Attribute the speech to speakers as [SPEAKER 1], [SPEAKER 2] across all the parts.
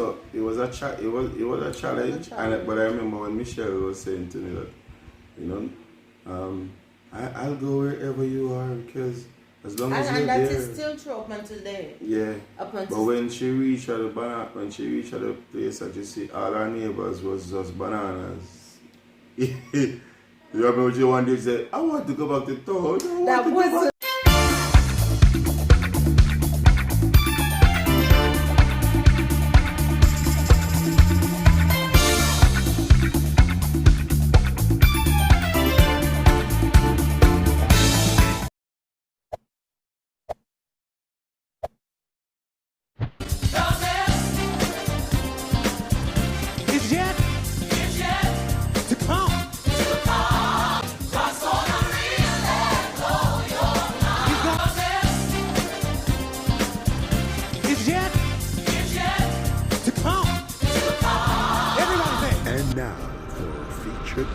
[SPEAKER 1] So it was a challenge, but I remember when Michelle was saying to me that, you know, I'll go wherever you are because as long as you're there.
[SPEAKER 2] And that is still true up until today.
[SPEAKER 1] Yeah. But when she reached at the place that you see all our neighbors was just bananas. You remember what you one day said, I want to go back to town.
[SPEAKER 2] That was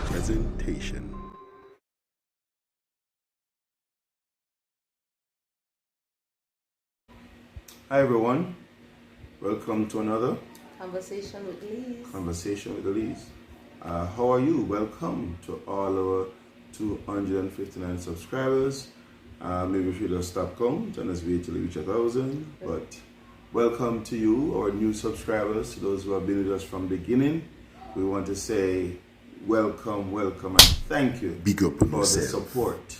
[SPEAKER 1] presentation. Hi everyone, welcome to another
[SPEAKER 2] Conversation with
[SPEAKER 1] Lees. How are you? Welcome to all our 259 subscribers. Maybe if you just stop count and let's wait till we reach 1,000. But welcome to you, our new subscribers, to those who have been with us from the beginning. We want to say welcome, and thank you
[SPEAKER 3] Big up
[SPEAKER 1] for
[SPEAKER 3] yourself.
[SPEAKER 1] the support.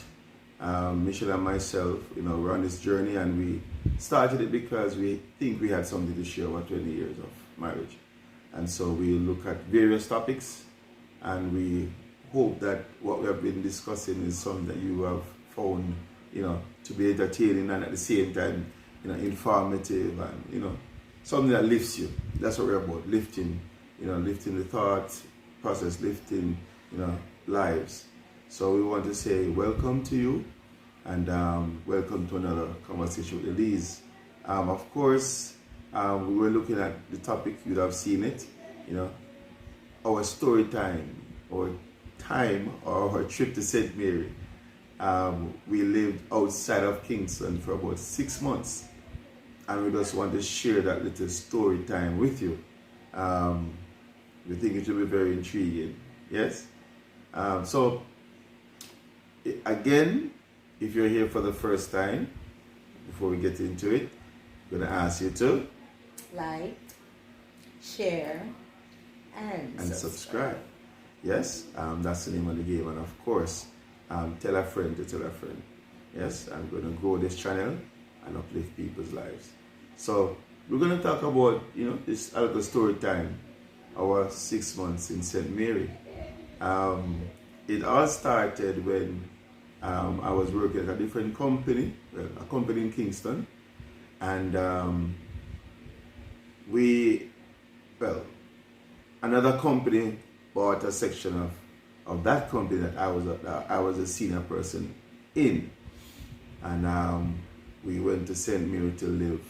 [SPEAKER 1] Michelle and myself, we're on this journey, and we started it because we think we had something to share about 20 years of marriage. And so we look at various topics, and we hope that what we have been discussing is something that you have found, to be entertaining and at the same time, informative and, something that lifts you. That's what we're about, lifting, lifting the thoughts, process, lifting, lives. So we want to say welcome to you, and welcome to another Conversation with Lees. Of course, we were looking at the topic, you'd have seen it, our story time, or our trip to St. Mary. We lived outside of Kingston for about 6 months, and we just want to share that little story time with you. We think it will be very intriguing, yes? So, again, if you're here for the first time, before we get into it, I'm going to ask you to
[SPEAKER 2] like, share, and
[SPEAKER 1] subscribe. Yes, that's the name of the game. And of course, tell a friend to tell a friend. Yes, I'm going to grow this channel and uplift people's lives. So, we're going to talk about, this little story time, our 6 months in St. Mary. It all started when I was working at a different company, a company in Kingston, and another company bought a section of that company that I was a senior person in, and we went to St. Mary to live.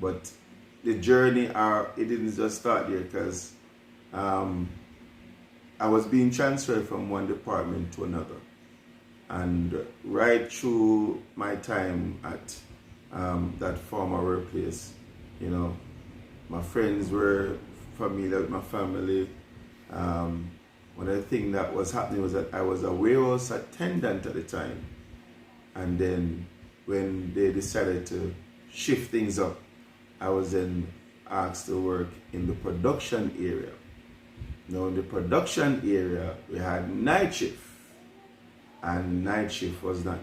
[SPEAKER 1] But the journey, it didn't just start there, because I was being transferred from one department to another. And right through my time at that former workplace, my friends were familiar with my family. One of the things that was happening was that I was a warehouse attendant at the time. And then when they decided to shift things up, I was then asked to work in the production area. Now, in the production area, we had night shift, and night shift was not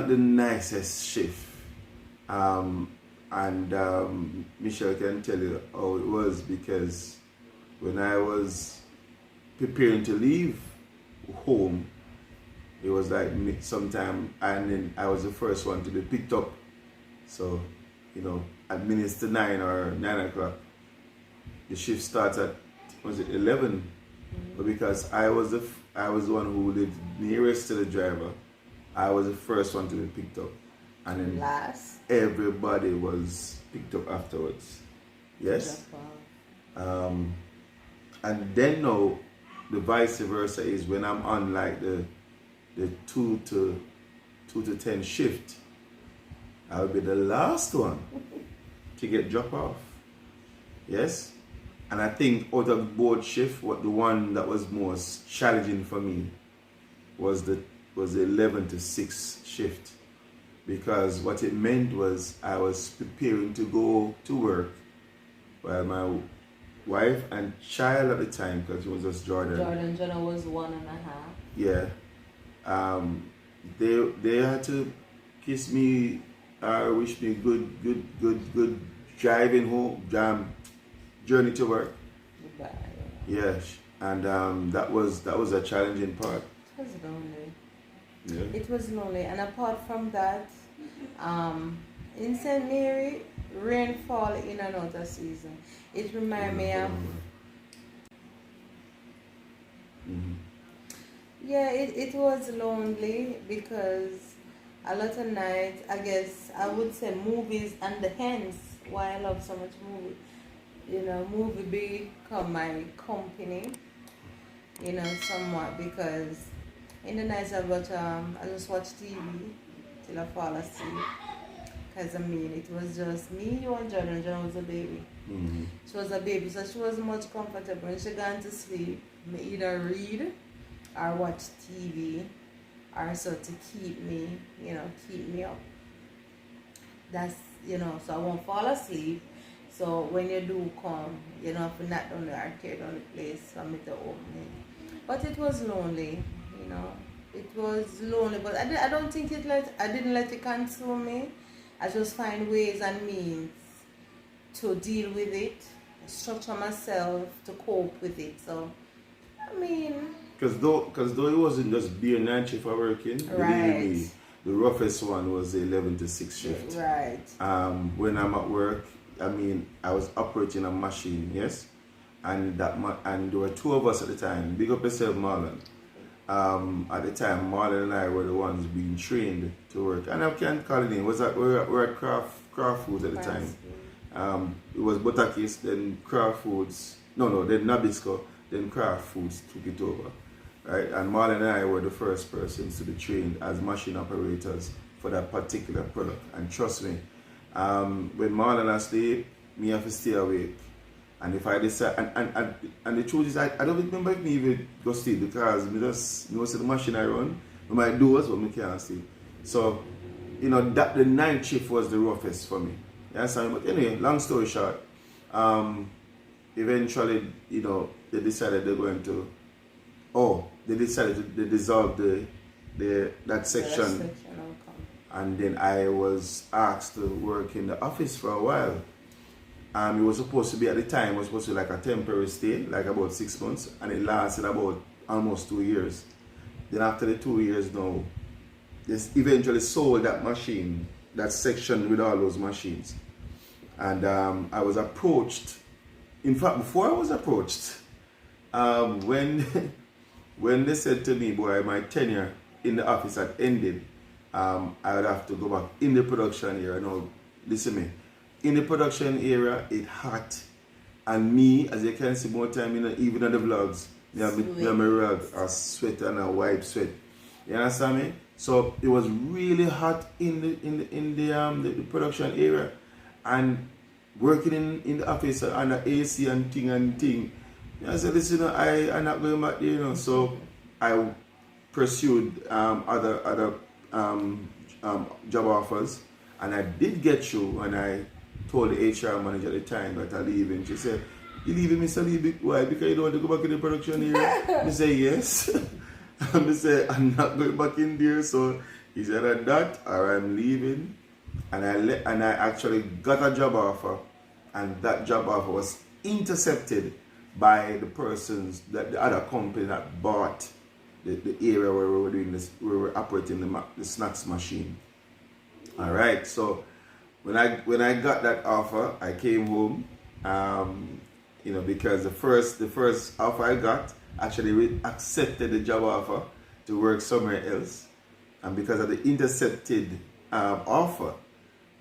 [SPEAKER 1] the nicest shift. Michelle can tell you how it was, because when I was preparing to leave home, it was like sometime, and then I was the first one to be picked up. So, at minutes to 9 or 9 o'clock. The shift starts at, 11? But because I was the one who lived nearest to the driver, I was the first one to be picked up. And then
[SPEAKER 2] last,
[SPEAKER 1] everybody was picked up afterwards. Yes? And then now, the vice versa is when I'm on like the 2 to 10 shift, I'll be the last one to get drop off. Yes? And I think out of both shift, the one that was most challenging for me was the 11 to 6 shift. Because what it meant was I was preparing to go to work while my wife and child at the time, because it was just Jordan.
[SPEAKER 2] Jordan was 1.5.
[SPEAKER 1] Yeah. They had to kiss me, wish me good driving home, journey to work.
[SPEAKER 2] Goodbye.
[SPEAKER 1] Yes, and that was a challenging part.
[SPEAKER 2] It was lonely.
[SPEAKER 1] Yeah.
[SPEAKER 2] It was lonely, and apart from that, in St. Mary, rainfall in and out of season. It reminded me of.
[SPEAKER 1] Mm-hmm.
[SPEAKER 2] Yeah, it was lonely because a lot of nights, I guess I would say movies, and hence why I love so much movie. Movie become my company, somewhat, because in the nights I just watch TV till I fall asleep. Because it was just me, you and Jordan. Jordan was a baby.
[SPEAKER 1] Mm-hmm.
[SPEAKER 2] She was a baby, so she was much comfortable. When she gone to sleep, me either read or watch TV, or so to keep me up. That's, so I won't fall asleep. So when you do come, if you not down there or tear down the place for me to open it. But it was lonely, It was lonely, but I don't think I didn't let it consume me. I just find ways and means to deal with it, structure myself to cope with it. So,
[SPEAKER 1] Because though it wasn't just being night shift for working,
[SPEAKER 2] right.
[SPEAKER 1] Believe me, the roughest one was the 11 to 6 shift.
[SPEAKER 2] Right.
[SPEAKER 1] When I'm at work, I was operating a machine, yes? And there were two of us at the time. Big up yourself, Marlon. At the time, Marlon and I were the ones being trained to work. And I can't call it name. We're at Craft Foods at the time. It was Butakis, then Craft Foods. Then Nabisco, then Craft Foods took it over. Right? And Marlon and I were the first persons to be trained as machine operators for that particular product. And trust me, when Marlon asleep, me have to stay awake. And if I decide, and the truth is, I don't remember if me even go sleep, because me just see the machine I run, I might do it, but me can't sleep. So, that the night shift was the roughest for me. You understand? But anyway, long story short, eventually, they decided they're going to, they decided to dissolve that section. And then I was asked to work in the office for a while. It was supposed to be, at the time, it was supposed to be like a temporary stay, like about 6 months, and it lasted about almost 2 years. Then after the 2 years now, they eventually sold that machine, that section with all those machines. And I was approached. In fact, before I was approached, when they said to me, boy, my tenure in the office had ended, I would have to go back in the production area. Now, listen to me. In the production area, it hot. And me, as you can see more time, even on the vlogs, me have my rag, a sweat and a wipe sweat. You understand me? So it was really hot in the production area. And working in the office under AC and thing. I said, listen, I'm not going back there, So I pursued other job offers, and I did get through, and I told the HR manager at the time that I leave, and she said, you leaving me, so leave it? Why? Because you don't want to go back in the production area? I say, yes. And I said, I'm not going back in there. So he said that, or I'm leaving. And I actually got a job offer, and that job offer was intercepted by the persons, that the other company that bought the area where we were doing this, where we were operating the snacks machine. All right, so when I got that offer, I came home, because the first offer I got, actually accepted the job offer to work somewhere else, and because of the intercepted offer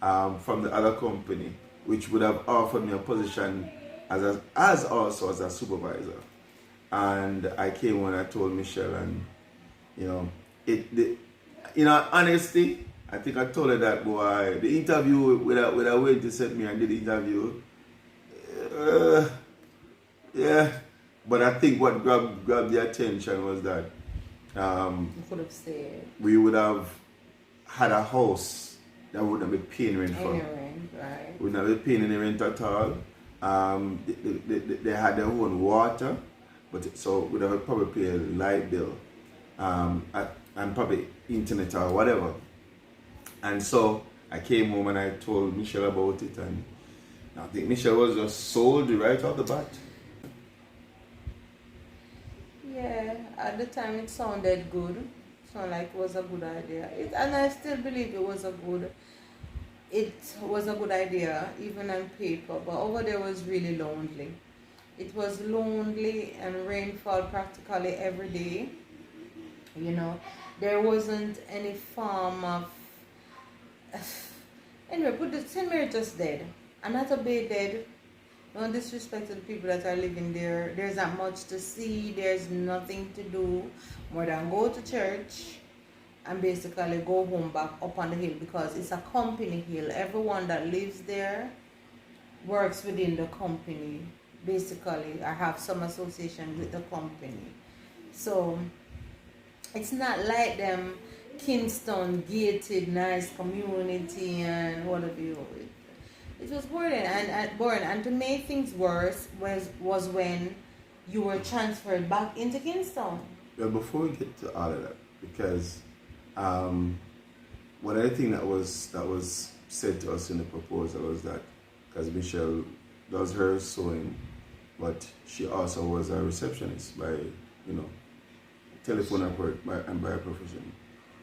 [SPEAKER 1] from the other company, which would have offered me a position as also as a supervisor, and I came when I told Michelle, and honesty, I think I told her that, boy. The interview with a way to send me and did the interview. Yeah. But I think what grabbed the attention was that
[SPEAKER 2] You could have stayed.
[SPEAKER 1] we would have had a house that wouldn't be paying rent for.
[SPEAKER 2] Right.
[SPEAKER 1] We would not be paying any rent at all. They had their own water, but so we'd have probably pay a light bill, and probably internet or whatever. And so I came home and I told Michelle about it, and I think Michelle was just sold right off the bat.
[SPEAKER 2] Yeah, at the time it sounded good. Sounded like it was a good idea. And I still believe it was a good idea, even on paper. But over there was really lonely. It was lonely and rainfall practically every day. You know, there wasn't any form of. Anyway, but the St. Mary just dead. Another Bay dead. No disrespect to the people that are living there. There's not much to see. There's nothing to do more than go to church and basically go home back up on the hill, because it's a company hill. Everyone that lives there works within the company, basically, or have some association with the company. So it's not like them Kingston gated nice community and whatever you. It was boring, and to make things worse was when you were transferred back into Kingston.
[SPEAKER 1] Well, before we get to all of that, because one other thing that was said to us in the proposal was that, because Michelle does her sewing, but she also was a receptionist by telephone and by profession,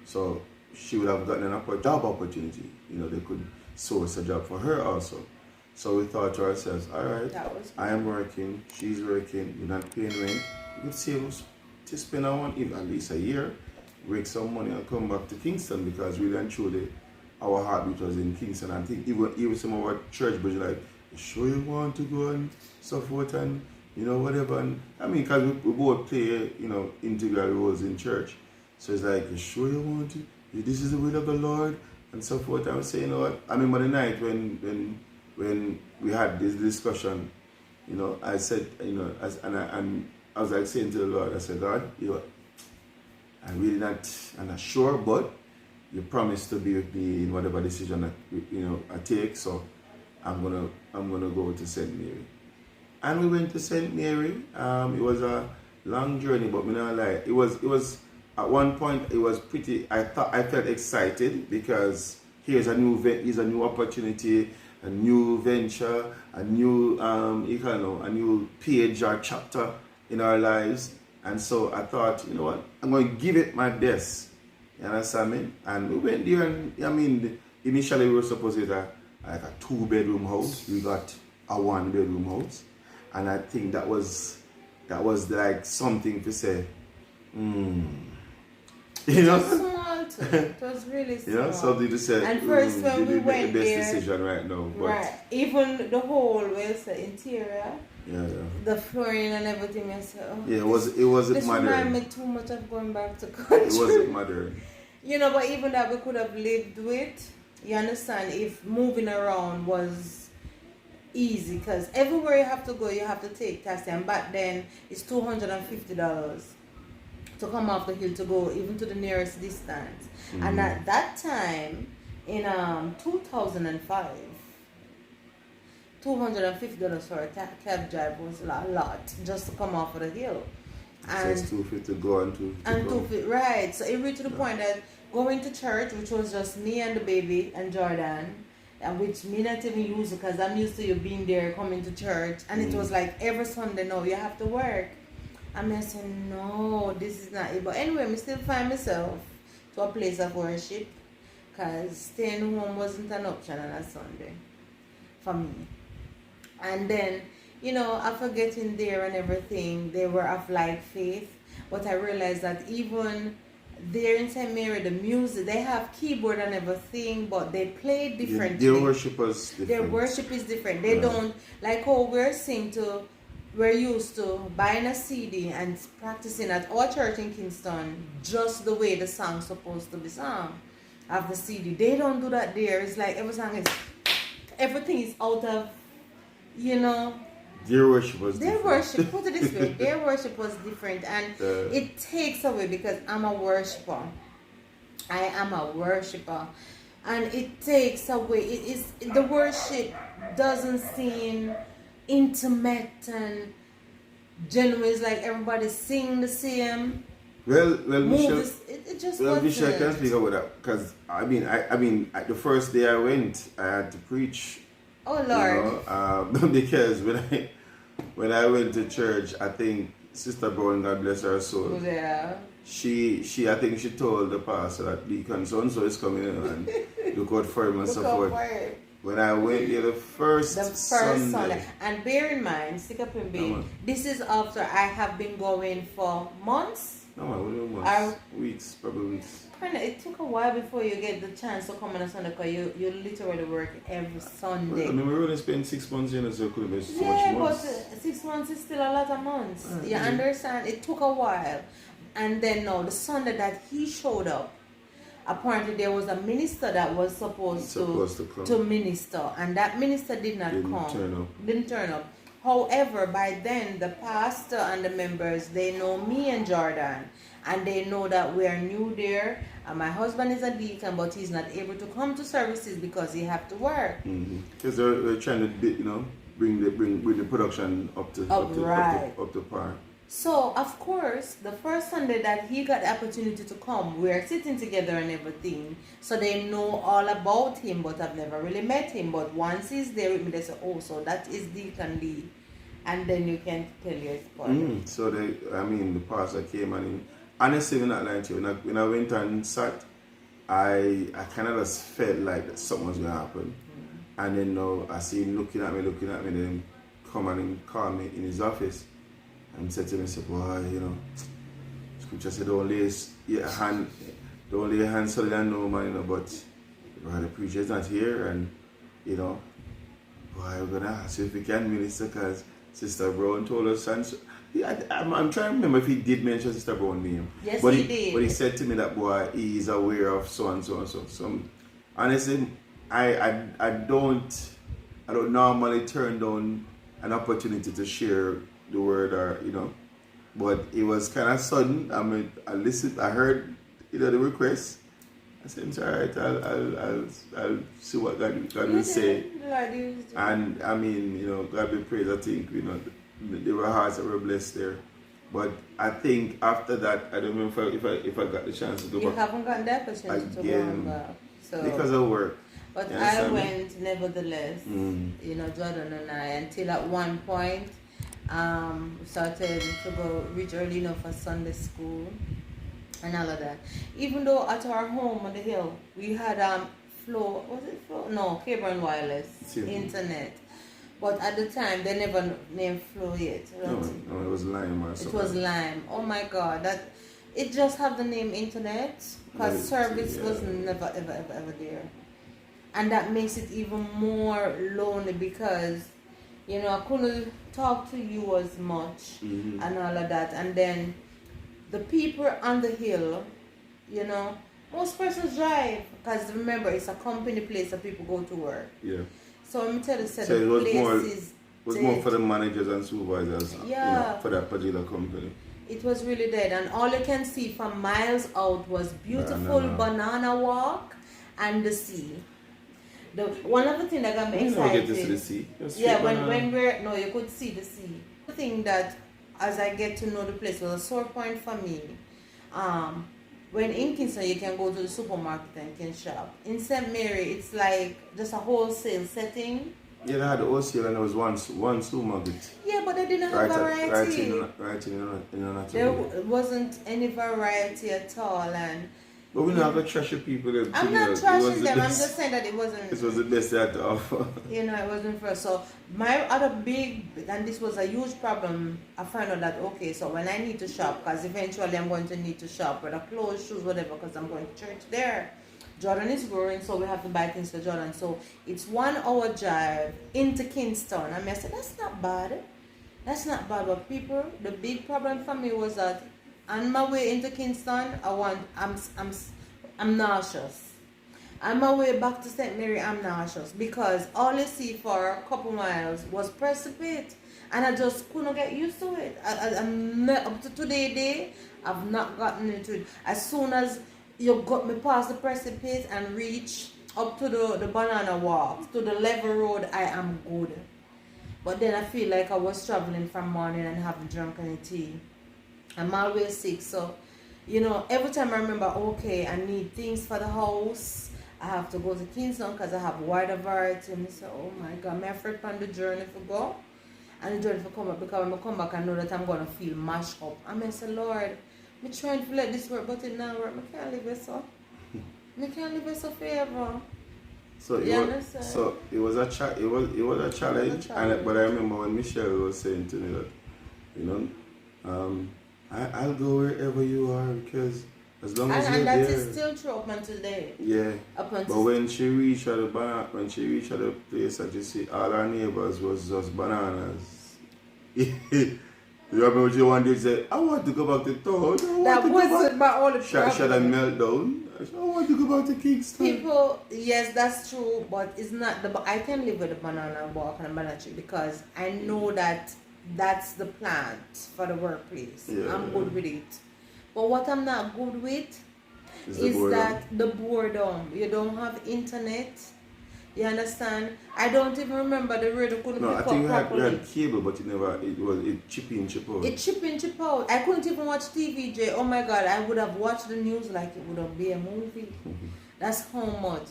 [SPEAKER 1] so she would have gotten a job opportunity. They could source a job for her also. So we thought to ourselves, all right, I am working, she's working, we're not paying rent. We could save to spend even at least a year, make some money and come back to Kingston, because really and truly our heartbeat was in Kingston. I think even some of our church budget, like, you sure you want to go and so forth and whatever. And I mean, because we both play integral roles in church. So it's like, you sure you want to? This is the will of the Lord and so forth. I was saying, what? I remember the night when we had this discussion, I said, and I was like saying to the Lord, I said, God, I'm not sure, but you promised to be with me in whatever decision that I take, so I'm gonna go to St. Mary. And we went to St. Mary. It was a long journey, but it was at one point it was pretty. I felt excited, because here's a new opportunity, a new venture, a new a new page or chapter in our lives. And so I thought, you know what, I'm going to give it my best. You understand me? And we went there, and initially we were supposed to get a 2-bedroom house. We got a 1-bedroom house, and I think that was like something to say.
[SPEAKER 2] It was small too. It was really small.
[SPEAKER 1] Something to say.
[SPEAKER 2] And first when we went
[SPEAKER 1] the best
[SPEAKER 2] there,
[SPEAKER 1] decision right now. But
[SPEAKER 2] right, even the whole the interior,
[SPEAKER 1] yeah,
[SPEAKER 2] the flooring and everything. I said,
[SPEAKER 1] it wasn't modern.
[SPEAKER 2] This reminded me too much of going back to country.
[SPEAKER 1] It wasn't modern.
[SPEAKER 2] But even that we could have lived with. You understand? If moving around was easy, because everywhere you have to go, you have to take taxi, and back then it's $250 to come off the hill to go even to the nearest distance. Mm-hmm. And at that time, in 2005, $250 for a cab drive was a lot just to come off of the hill. And
[SPEAKER 1] so it's $250 to go and $250
[SPEAKER 2] to right. So it reached to the point that going to church, which was just me and the baby and Jordan, and which me not even use it, because I'm used to you being there, coming to church, and it was like every Sunday, no, you have to work. And I said, no, this is not it. But anyway, I still find myself to a place of worship, because staying home wasn't an option on a Sunday for me. And then, after getting there and everything, they were of like faith. But I realized that even there in St. Mary, the music, they have keyboard and everything, but they play differently.
[SPEAKER 1] Their worship was different.
[SPEAKER 2] Their worship is different. They don't, like how we're used to buying a CD and practicing at our church in Kingston just the way the song's supposed to be sung. of the CD. They don't do that there. It's like everything is out of, you know.
[SPEAKER 1] Their worship was
[SPEAKER 2] Their
[SPEAKER 1] different.
[SPEAKER 2] worship, put it this way, their worship was different, and it takes away, because I'm a worshiper. I am a worshiper, and it takes away. It is the worship doesn't seem intimate and genuine. It's like everybody sing the same.
[SPEAKER 1] Well, Michelle.
[SPEAKER 2] It just
[SPEAKER 1] Well,
[SPEAKER 2] wasn't.
[SPEAKER 1] Michelle, can speak about that, because I mean, the first day I went, I had to preach.
[SPEAKER 2] Oh Lord.
[SPEAKER 1] You know, because when I went to church, I think Sister Brown, God bless her soul.
[SPEAKER 2] Yeah.
[SPEAKER 1] She I think she told the pastor that Deacon so and so is coming in and look out for him and so forth. When I went there the first Sunday.
[SPEAKER 2] And bear in mind, stick up in bed. This is after I have been going for months.
[SPEAKER 1] No man, what months? Weeks, probably weeks.
[SPEAKER 2] It took a while before you get the chance to come on a Sunday, because you literally work every Sunday.
[SPEAKER 1] Well, I mean, we only spent 6 months in, so it could have been so much months.
[SPEAKER 2] Yeah, but 6 months is still a lot of months. You
[SPEAKER 1] Mm-hmm.
[SPEAKER 2] understand? It took a while. And then now, the Sunday that he showed up, apparently there was a minister that was supposed to minister, and that minister didn't turn up. However, by then the pastor and the members, they know me and Jordan, and they know that we are new there, and my husband is a deacon, but he's not able to come to services because he have to work.
[SPEAKER 1] Because they're trying to bring the production up to par.
[SPEAKER 2] So, of course, the first Sunday that he got the opportunity to come, we're sitting together and everything. So they know all about him, but I've never really met him. But once he's there with me, they say, oh, so that is Deacon Lee. And then you can tell your story.
[SPEAKER 1] So, the pastor came and honestly, when I went and sat, I kind of just felt like something was going to happen. And then I see him looking at me, then come and call me in his office. And said to me, boy, Scripture said, don't lay your hand solely on no man, but the preacher is not here, and boy, we're gonna ask you if we can minister, because Sister Brown told us, and so, I'm trying to remember if he did mention Sister Brown's name.
[SPEAKER 2] Yes,
[SPEAKER 1] but
[SPEAKER 2] he did.
[SPEAKER 1] But he said to me that, boy, he is aware of so and so and so. So honestly, I don't normally turn down an opportunity to share the word, or but it was kind of sudden. I mean, I listened, I heard the request. I said, it's all right, I'll see what God will say. And I mean, God be praised. I think there were hearts that were blessed there. But I think after that, I don't know if I got the chance to go back.
[SPEAKER 2] You haven't gotten the opportunity to go back. So
[SPEAKER 1] because of work.
[SPEAKER 2] But I went nevertheless. Jordan and I, until at one point. Started to reach early enough for Sunday school and all of that. Even though at our home on the hill we had cable and wireless internet, but at the time they never named Flow yet.
[SPEAKER 1] No, it was Lime or something.
[SPEAKER 2] It was Lime. Oh my God, it just have the name internet, because service was never ever there, and that makes it even more lonely, because I couldn't talk to you as much and all of that. And then the people on the hill, most persons drive, because remember, it's a company place that people go to work. Yeah. So let me tell you, the place
[SPEAKER 1] was more for the managers and supervisors, for that particular company.
[SPEAKER 2] It was really dead, and all you can see from miles out was beautiful banana walk and the sea. One of the things that got me excited.
[SPEAKER 1] Get to see the sea.
[SPEAKER 2] You could see the sea. The thing that, as I get to know the place, was a sore point for me. When in Kingston, you can go to the supermarket and can shop. In St. Mary, it's like just a wholesale setting.
[SPEAKER 1] Yeah, they had the wholesale and there was one supermarket.
[SPEAKER 2] Yeah, but they didn't have variety. There wasn't any variety at all, and.
[SPEAKER 1] But we're not going to trash people.
[SPEAKER 2] I'm not trashing them. I'm just saying that it wasn't.
[SPEAKER 1] This was the best they had to offer.
[SPEAKER 2] It wasn't first. So my other and this was a huge problem. I found out that so when I need to shop, because eventually I'm going to need to shop, whether clothes, shoes, whatever, because I'm going to church there. Jordan is growing, so we have to buy things for Jordan. So it's 1 hour drive into Kingston. And I said, that's not bad. But people, the big problem for me was that on my way into Kingston, I'm nauseous. On my way back to St. Mary, I'm nauseous because all I see for a couple miles was precipice, and I just couldn't get used to it. I'm not, up to today, I've not gotten into it. As soon as you got me past the precipice and reach up to the banana walk, to the level road, I am good. But then I feel like I was traveling from morning and haven't drunk any tea. I'm always sick, so every time I remember, okay, I need things for the house, I have to go to Kingston because I have wider variety. And I say, oh my God, I'm afraid on the journey to go and the journey to come back, because when I come back I know that I'm going to feel mashed up. And I say, Lord, I'm trying to let this work, but it not work. I can't live it so. I can't live it so forever.
[SPEAKER 1] So it was a challenge, but I remember when Michelle was saying to me that, I'll go wherever you are, because as long as you're there. And that is still true up until today. Yeah. But when she reached at the place that you see all our neighbors was just bananas. You remember what you wanted to say? I want to go back to town. That wasn't my only problem. She had a meltdown. I want to go back to Kingston. People, yes, that's true, but it's not I can live with the banana walk and banana tree because I know that that's the plant for the workplace. Yeah. I'm good with it. But what I'm not good with is that the boredom. You don't have internet. You understand? I don't even remember the radio couldn't pick up properly. No, I think we had cable, but it chip in, chip out. It chip in, chip out. I couldn't even watch TV, Jay. Oh my God, I would have watched the news like it would have been a movie. That's how much.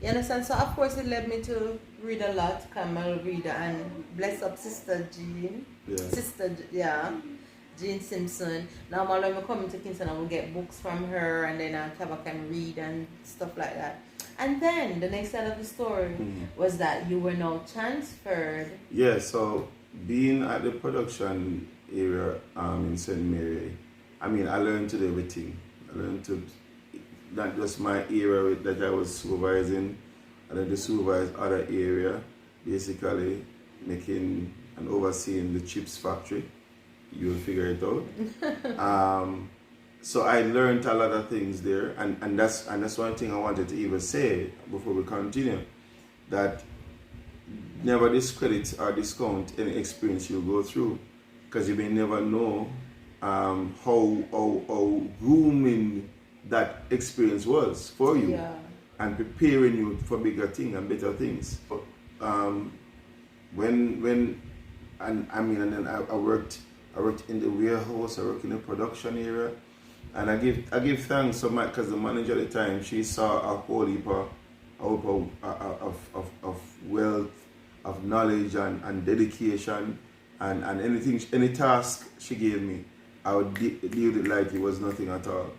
[SPEAKER 1] You understand? So of course it led me to read a lot, Camel reader, and bless up Sister Jean. Yeah. Jean Simpson. Normally when I come to Kingston, I will get books from her, and then I can read and stuff like that. And then the next side of the story was that you were now transferred. Yeah, so being at the production area in St. Mary, I learned to do everything. I learned to, not just my area that I was supervising, I learned to supervise other area, basically making and overseeing the chips factory. You'll figure it out. So I learned a lot of things there, and that's one thing I wanted to even say before we continue, that never discredit or discount any experience you go through, because you may never know how grooming that experience was for you, and preparing you for bigger things and better things. Then I worked in the warehouse, I worked in the production area. And I give thanks so much because the manager at the time, she saw a whole heap of wealth, of knowledge and dedication, and any task she gave me, I would deal with it like it was nothing at all.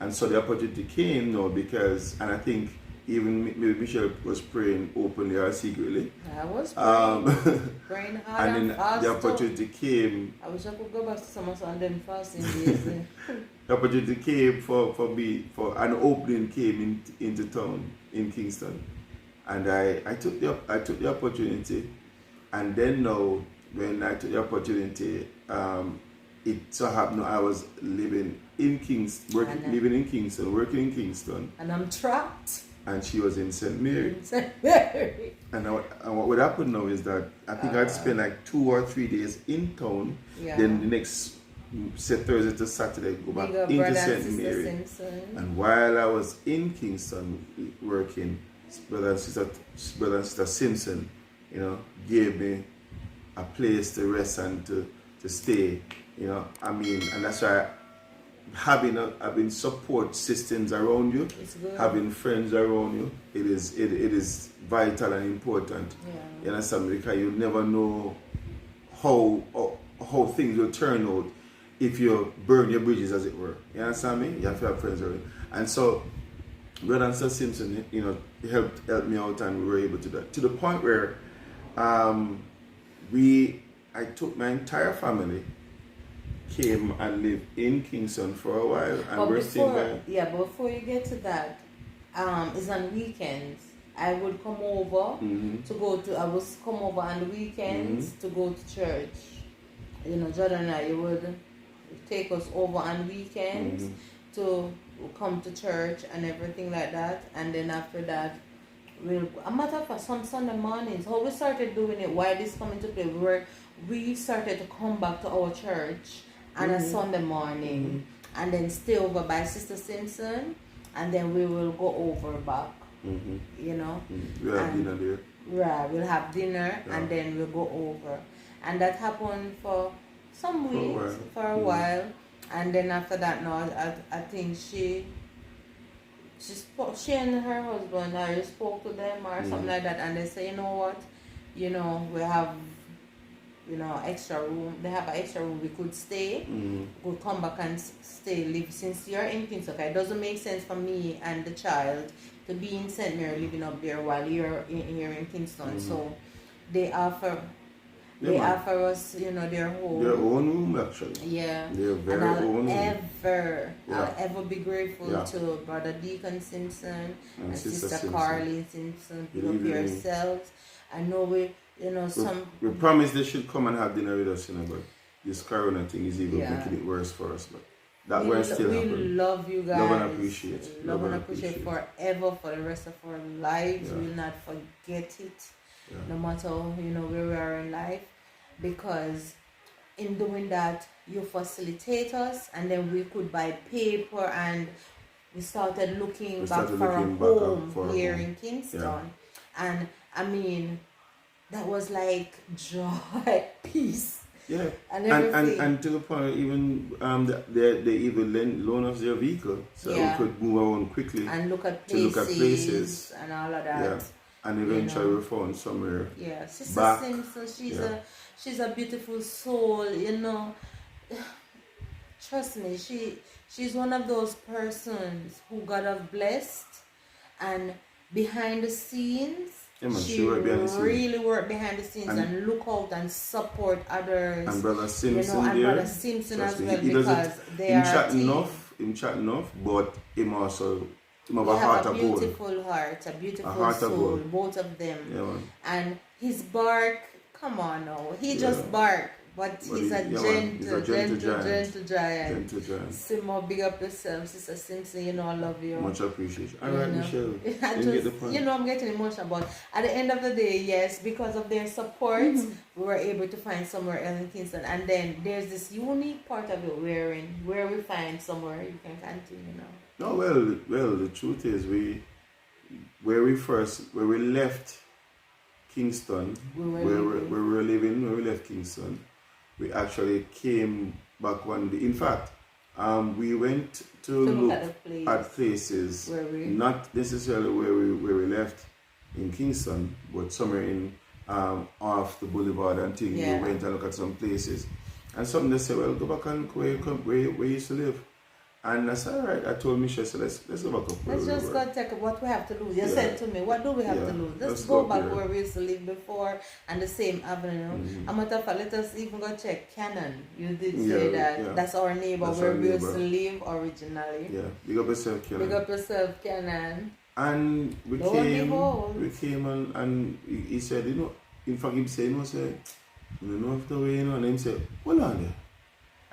[SPEAKER 1] And so the opportunity came now because, and I think even maybe Michelle was praying openly or secretly. I was praying hard and then the opportunity came. I wish I could go back to some of them fasting days. The opportunity came for an opening came into town in Kingston, and I took the opportunity, and then now when I took the opportunity, it so happened I was living in Kingston, working in Kingston, and I'm trapped. And she was in St. Mary. And what would happen now is that I think I'd spend like 2 or 3 days in town. Yeah. Then the next, say Thursday to Saturday, go back into St. Mary. Simpson. And while I was in Kingston working, brother and sister Simpson, gave me a place to rest and to stay. And that's why having support systems around you, having friends around you, it is vital and important. Yeah. You understand? Because you never know how things will turn out if you burn your bridges, as it were. You understand me? You have to have friends around you. And so brother and sister Simpson, helped me out, and we were able to do that. To the point where I took my entire family, came and lived in Kingston for a while, and but before you get to that, it's on weekends. I would come over come over on the weekends to go to church. Jordan and I, you would take us over on weekends
[SPEAKER 2] to come to church and everything like that. And then after that, a matter of fact, some Sunday mornings, how we started doing it, why this coming to play, we started to come back to our church on a Sunday morning and then stay over by Sister Simpson, and then we will go over back, you know.
[SPEAKER 1] We'll have dinner there.
[SPEAKER 2] Right, we'll have dinner and then we'll go over. And that happened for some weeks, for a while. And then after that, now, I think she and her husband, I spoke to them or something like that, and they say, you know what, you know, we have, you know, extra room. They have an extra room. We could stay. We'll come back and stay, live. Since you're in Kingston, it doesn't make sense for me and the child to be in St. Mary living up there while you're here in Kingston. So they offer us, you know, their
[SPEAKER 1] own room, actually.
[SPEAKER 2] Yeah.
[SPEAKER 1] Their very own room.
[SPEAKER 2] I'll ever be grateful to Brother Deacon Simpson and Sister Carly Simpson. Pick up yourselves. I know we
[SPEAKER 1] promised they should come and have dinner with us, you know, but this corona thing is even making it worse for us. But that will still happen.
[SPEAKER 2] We love you guys.
[SPEAKER 1] Love and appreciate.
[SPEAKER 2] Love and appreciate forever, for the rest of our lives. We will not forget it. No matter, you know, where we are in life, because in doing that you facilitate us, and then we could buy paper, and we started looking back for a home here in Kingston. And I mean, that was like joy, peace, and everything.
[SPEAKER 1] And to the point, even they even loan us their vehicle, so we could move around quickly
[SPEAKER 2] and look at places and all of that.
[SPEAKER 1] And eventually we found somewhere.
[SPEAKER 2] Yeah, Sister Simpson, she's a beautiful soul, you know. Trust me, she's one of those persons who God have blessed, and behind the scenes, she really work behind the scenes and look out and support others.
[SPEAKER 1] And Brother Simpson,
[SPEAKER 2] you know, and Brother Simpson as well, because they are a team.
[SPEAKER 1] Him chat enough, but him also.
[SPEAKER 2] They have a beautiful heart, a beautiful soul, both of them.
[SPEAKER 1] Yeah,
[SPEAKER 2] and his bark, come on now, he just bark, but he's a gentle giant. Simo, big up yourself, Sister Simpson, you know I love you.
[SPEAKER 1] Much appreciation. Alright, Michelle.
[SPEAKER 2] You know, I'm getting emotional, but at the end of the day, yes, because of their support, we were able to find somewhere else in Kingston. And then there's this unique part of it where we find somewhere you can continue now.
[SPEAKER 1] No, well, the truth is where we left Kingston, where we were living, where we left Kingston, we actually came back one day. In fact, we went to look at places, not necessarily where we left in Kingston, but somewhere in off the boulevard and things. We went and looked at some places, and some they said, well, go back and where you used to live. And I said, all right, I told Mich, I said, let's go back up.
[SPEAKER 2] Let's just go take what we have to lose. You said to me, what do we have to lose? Let's go back where we used to live before, and the same avenue. A matter of fact, let us even go check Cannon. You did say that. Yeah. That's our neighbor, that's where we used to live originally. Yeah, big up yourself, Cannon. Big up yourself, Cannon.
[SPEAKER 1] And we came and he said, you know, in fact, he said, you know, after way, you know, and he said, hold on there.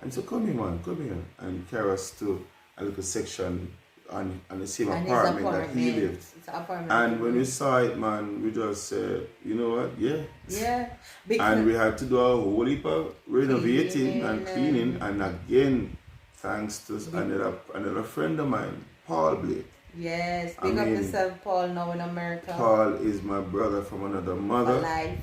[SPEAKER 1] And so come here, man, come here. And carry us to a little section on the same apartment that he lived. And when we saw it, man, we just said, you know what, yeah. And we had to do a whole heap of renovating and cleaning. And again, thanks to another friend of mine, Paul Blake.
[SPEAKER 2] Yes, big up yourself, Paul, now in America.
[SPEAKER 1] Paul is my brother from another mother.
[SPEAKER 2] Alive.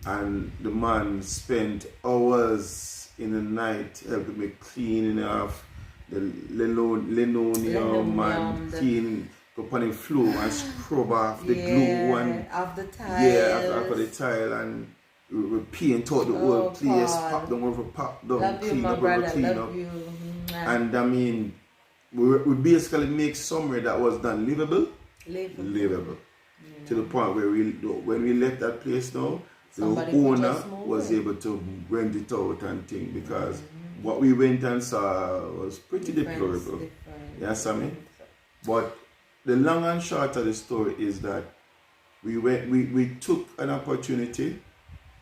[SPEAKER 1] And the man spent hours in the night helping me cleaning off the linoleum and clean upon the floor and scrub off the glue and
[SPEAKER 2] off the tile.
[SPEAKER 1] Yeah, after the tile, and we paint out the whole place, pop down over pop down,
[SPEAKER 2] love
[SPEAKER 1] clean
[SPEAKER 2] you,
[SPEAKER 1] up
[SPEAKER 2] brother,
[SPEAKER 1] over clean
[SPEAKER 2] love
[SPEAKER 1] up.
[SPEAKER 2] You.
[SPEAKER 1] And I mean, we basically make somewhere that was done livable. To the point where when we left that place now, the owner was able to rent it out and things, because what we went and saw was pretty deplorable. Yes, I mean. But the long and short of the story is that we took an opportunity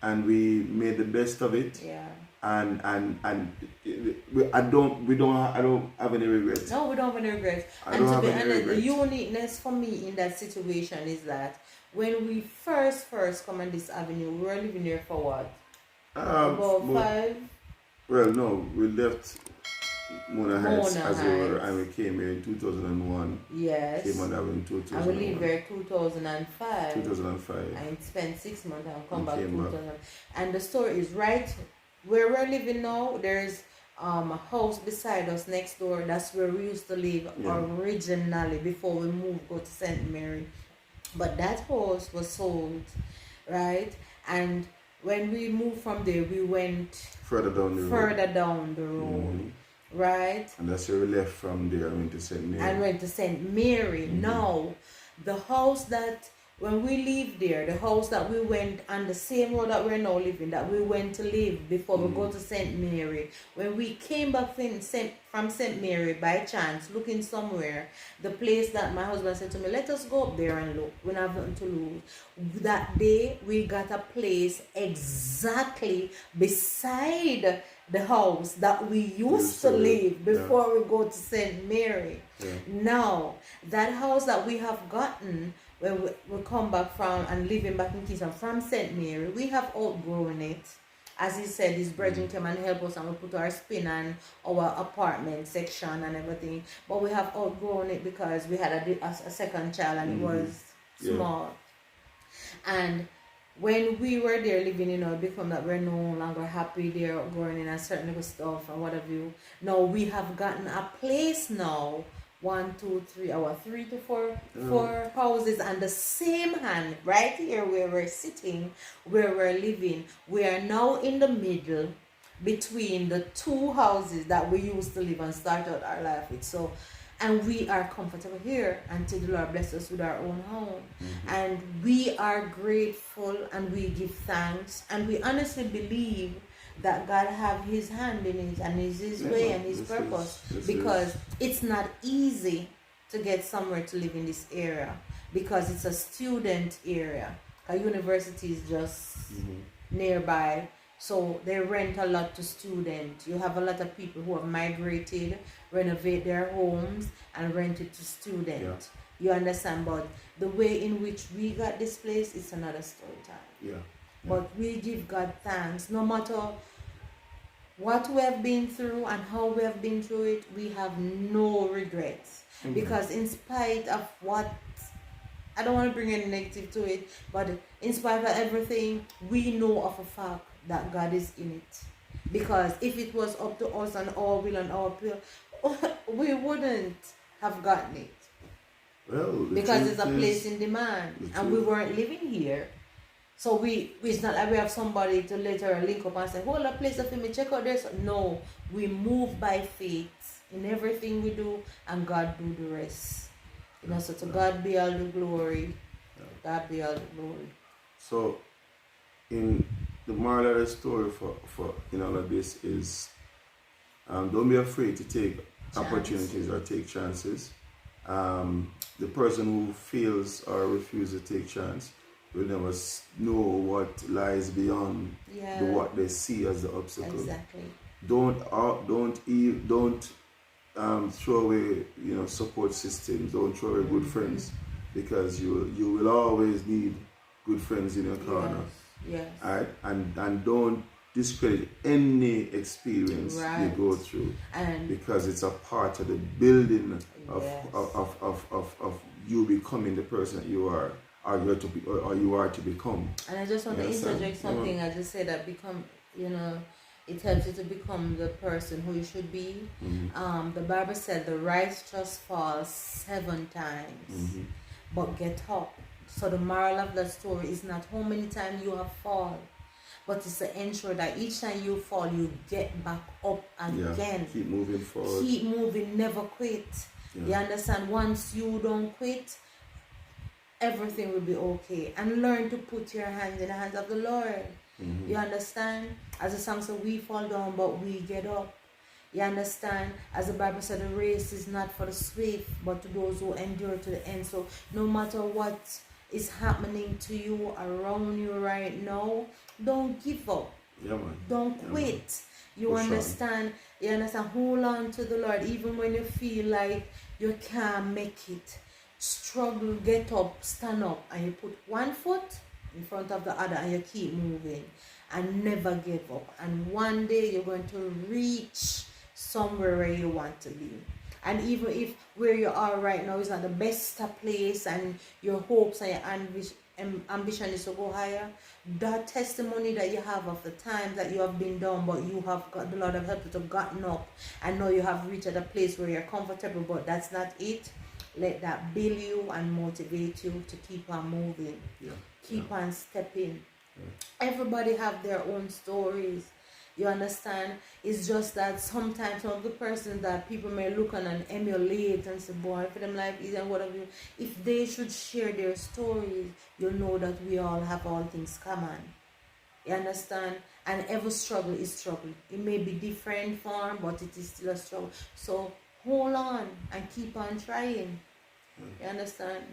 [SPEAKER 1] and we made the best of it.
[SPEAKER 2] Yeah.
[SPEAKER 1] and I don't have any regrets.
[SPEAKER 2] No, we don't have any regrets. And to be honest, the uniqueness for me in that situation is that when we first come on this avenue, we were living here for what? About 5?
[SPEAKER 1] Well, no, we left Mona Heights as we were, and we came here in 2001.
[SPEAKER 2] Yes.
[SPEAKER 1] Came on that in 2001.
[SPEAKER 2] And we lived here 2005.
[SPEAKER 1] 2005.
[SPEAKER 2] And spent 6 months and come back 2000. And the story is right where we're living now. There's a house beside us next door. That's where we used to live originally before we moved go to St. Mary. But that house was sold, right? And when we moved from there, we went
[SPEAKER 1] further down the road.
[SPEAKER 2] Right?
[SPEAKER 1] And that's where we left from there and went to St. Mary.
[SPEAKER 2] And went to St. Mary. Now, the house that, when we lived there, the house that we went on the same road that we're now living, that we went to live before we go to St. Mary, when we came back from St. Mary by chance, looking somewhere, the place that my husband said to me, let us go up there and look. We have nothing to lose. That day, we got a place exactly beside the house that we used to live before we go to St. Mary. Now, that house that we have gotten when we come back from and living back in Kingston from St. Mary, we have outgrown it. As he said, his brethren came and helped us and we put our spin on our apartment section and everything. But we have outgrown it because we had a second child and it was small. And when we were there living, it become that we're no longer happy there, going in and certain little stuff and what have you. Now we have gotten a place now, 1, 2, 3, 3 to 4 houses on the same hand, right here where we're sitting, where we're living. We are now in the middle between the 2 houses that we used to live and start out our life with. So, and we are comfortable here until the Lord bless us with our own home. And we are grateful and we give thanks and we honestly believe that God have his hand in it and is his way and his purpose, because it's not easy to get somewhere to live in this area because it's a student area. A university is just nearby, so they rent a lot to students. You have a lot of people who have migrated, renovate their homes and rent it to students. You understand? But the way in which we got this place is another story time. But we give God thanks. No matter what we have been through and how we have been through it, we have no regrets. Because in spite of what, I don't want to bring any negative to it, but in spite of everything, we know of a fact that God is in it. Because if it was up to us and our will and our will, we wouldn't have gotten it.
[SPEAKER 1] Well,
[SPEAKER 2] because it's a place in demand and we weren't living here. So it's not like we have somebody to later link up and say, hold a place for me, check out this. No, we move by faith in everything we do and God do the rest. So to God be all the glory. God be all the glory.
[SPEAKER 1] So in the moral of the story for in all of this is don't be afraid to take opportunities or take chances. The person who fails or refuses to take chance will never know what lies beyond what they see as the obstacle.
[SPEAKER 2] Exactly.
[SPEAKER 1] Don't throw away support systems. Don't throw away good friends, because you will always need good friends in your corner.
[SPEAKER 2] Yes.
[SPEAKER 1] Alright, and don't discredit any experience you go through, and because it's a part of the building of you becoming the person that you are. Or you are to become.
[SPEAKER 2] And I just want to interject something. I just said that it helps you to become the person who you should be. The Bible said the righteous falls 7 times, but get up. So the moral of that story is not how many times you have fallen, but it's to ensure that each time you fall, you get back up again.
[SPEAKER 1] Keep moving forward.
[SPEAKER 2] Keep moving, never quit. You understand? Once you don't quit, everything will be okay. And learn to put your hands in the hands of the Lord. You understand? As the song says, we fall down but we get up. You understand? As the Bible said, the race is not for the swift but to those who endure to the end. So no matter what is happening to you around you right now, don't give up. Don't quit. You
[SPEAKER 1] Push on.
[SPEAKER 2] understand? You understand? Hold on to the Lord, even when you feel like you can't make it. Struggle, get up, stand up, and you put one foot in front of the other, and you keep moving, and never give up. And one day you're going to reach somewhere where you want to be. And even if where you are right now is not the best place, and your hopes and your ambition is to go higher, that testimony that you have of the times that you have been down, but you have got the Lord have helped you to gotten up, and now you have reached at a place where you're comfortable, but that's not it. Let that build you and motivate you to keep on moving. Keep on stepping. Everybody have their own stories. You understand? It's just that sometimes some of the persons that people may look on and emulate and say, boy, for them life is and whatever. If they should share their stories, you know that we all have all things common. You understand? And every struggle is struggle. It may be different form, but it is still a struggle. So hold on and keep on trying. You understand?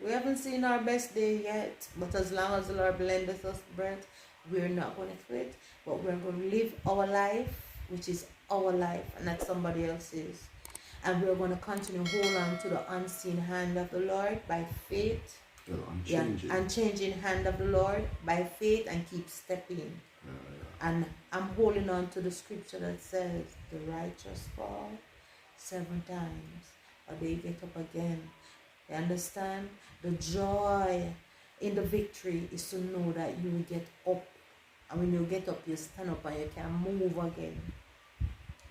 [SPEAKER 2] We haven't seen our best day yet, but as long as the Lord blendeth us breath, we're not going to quit, but we're going to live our life, which is our life and not somebody else's. And we're going to continue to hold on to the unseen hand of the Lord by faith. Unchanging hand of the Lord by faith, and keep stepping. And I'm holding on to the scripture that says, the righteous fall 7 times, but they get up again. You understand? The joy in the victory is to know that you will get up. And when you get up, you stand up and you can move again.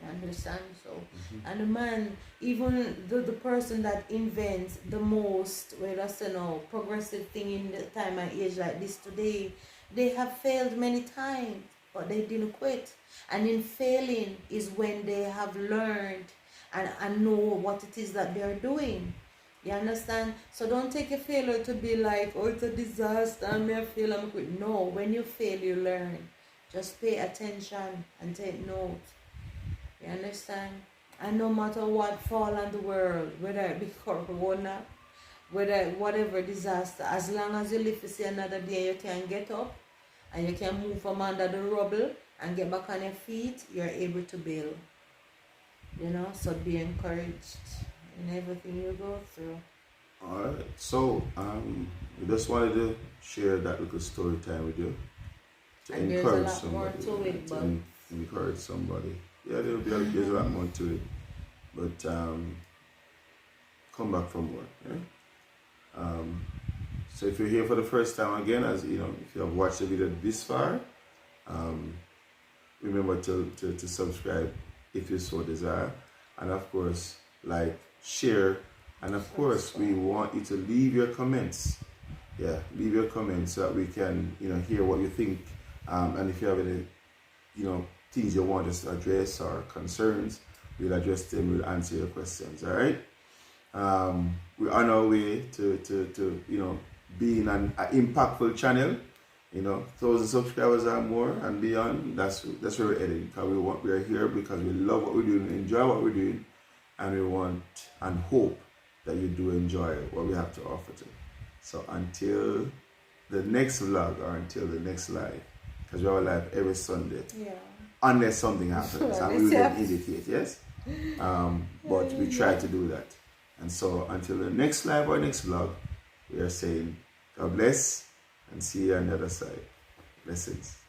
[SPEAKER 2] You understand? So, and the man, even the person that invents the most, whether that's progressive thing in the time and age like this today, they have failed many times, but they didn't quit. And in failing is when they have learned and know what it is that they're doing. You understand? So don't take a failure to be like, oh, it's a disaster, I may fail, I'm quit. No, when you fail, you learn. Just pay attention and take note. You understand? And no matter what fall on the world, whether it be corona, whether whatever disaster, as long as you live to see another day, you can get up and you can move from under the rubble and get back on your feet, you're able to build. You know, so be encouraged in everything you go through.
[SPEAKER 1] Alright, so we just wanted to share that little story time with you. To
[SPEAKER 2] and
[SPEAKER 1] encourage
[SPEAKER 2] there's a lot
[SPEAKER 1] somebody.
[SPEAKER 2] more to it, but
[SPEAKER 1] encourage somebody. Yeah, there's a lot more to it. But come back from work. Yeah? So if you're here for the first time again, as you know, if you have watched the video this far, remember to subscribe if you so desire, and of course like, share, and of course we want you to leave your comments. Yeah, leave your comments so that we can hear what you think, and if you have any things you want us to address or concerns, we'll address them, we'll answer your questions. All right. We're on our way to being an impactful channel. 1,000 subscribers or more and beyond. That's where we're heading. Because we are here because we love what we're doing, we enjoy what we're doing, and we want and hope that you do enjoy what we have to offer to. So until the next vlog or until the next live, because we are live every Sunday. Yeah. Unless something happens, and we will then indicate, yes. But we try to do that. And so until the next live or next vlog, we are saying God bless and see you on the other side. Blessings.